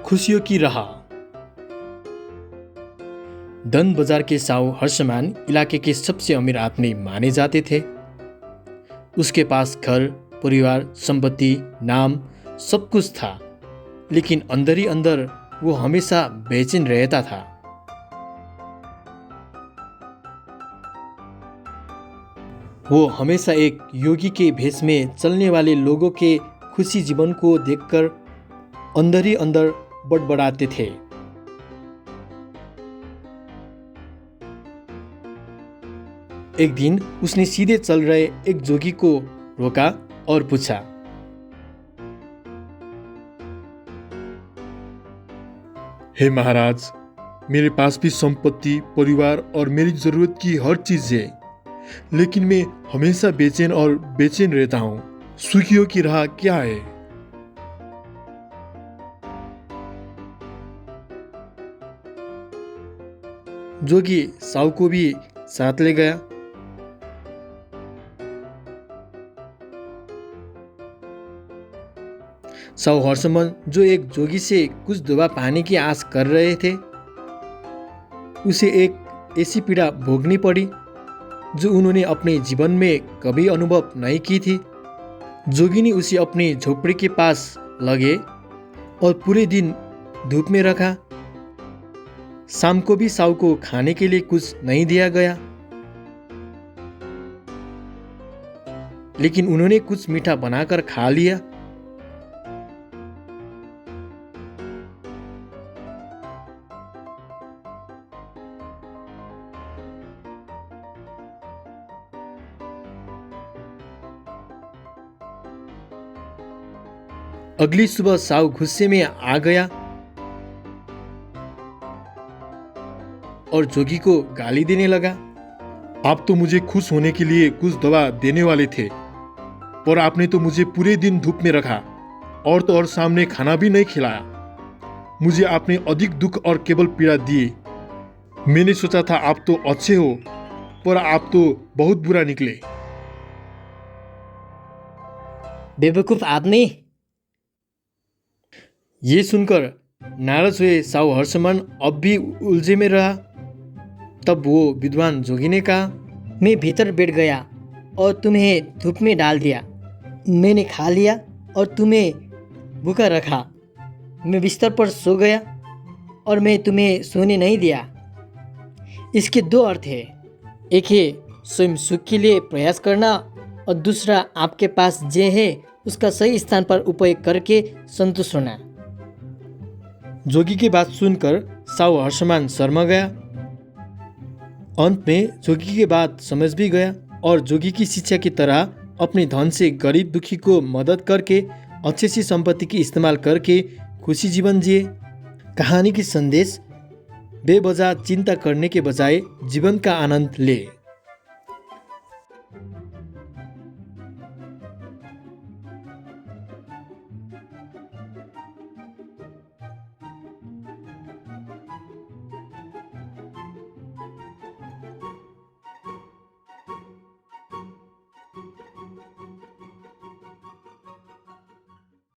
खुशियों की राह। दन बाजार के साहू हर्षमान इलाके के सबसे अमीर आदमी माने जाते थे। उसके पास घर, परिवार, संपत्ति, नाम सब कुछ था, लेकिन अंदर ही अंदर वो हमेशा बेचैन रहता था। वो हमेशा एक योगी के भेष में चलने वाले लोगों के खुशी जीवन को देखकर अंदर ही अंदर बड़बड़ाते थे। एक दिन उसने सीधे चल रहे एक जोगी को रोका और पूछा, हे महाराज, मेरे पास भी संपत्ति, परिवार और मेरी जरूरत की हर चीज है, लेकिन मैं हमेशा बेचैन रहता हूँ। सुखियों की राह क्या है? जोगी साहू को भी साथ ले गया। साहू हर्षमान, जो एक जोगी से कुछ दुआ पाने की आस कर रहे थे, उसे एक ऐसी पीड़ा भोगनी पड़ी जो उन्होंने अपने जीवन में कभी अनुभव नहीं की थी। जोगी ने उसे अपनी झोपड़ी के पास लगे और पूरे दिन धूप में रखा। शाम को भी साहू को खाने के लिए कुछ नहीं दिया गया, लेकिन उन्होंने कुछ मीठा बनाकर खा लिया। अगली सुबह साहू गुस्से में आ गया और जोगी को गाली देने लगा। आप तो मुझे खुश होने के लिए कुछ दवा देने वाले थे, पर आपने तो मुझे पूरे दिन धूप में रखा और तो और सामने खाना भी नहीं खिलाया। मुझे आपने अधिक दुख और केवल पीड़ा दिए। मैंने सोचा था आप तो अच्छे हो, पर आप तो बहुत बुरा निकले। बेवकूफ आदमी। ये सुनकर नाराज हुए साहू हर्षमान अब भी उलझे में रहा। तब वो विद्वान जोगी ने कहा, मैं भीतर बैठ गया और तुम्हें धूप में डाल दिया। मैंने खा लिया और तुम्हें भूखा रखा। मैं बिस्तर पर सो गया और मैं तुम्हें सोने नहीं दिया। इसके दो अर्थ है, एक है स्वयं सुख के लिए प्रयास करना और दूसरा आपके पास जो है उसका सही स्थान पर उपयोग करके संतुष्ट होना। जोगी की बात सुनकर साहू हर्षमान शर्मा गया। अंत में जोगी की बात समझ भी गया और जोगी की शिक्षा की तरह अपने धन से गरीब दुखी को मदद करके अच्छी सी संपत्ति की इस्तेमाल करके खुशी जीवन जिए। कहानी की संदेश, बेवजह चिंता करने के बजाय जीवन का आनंद ले।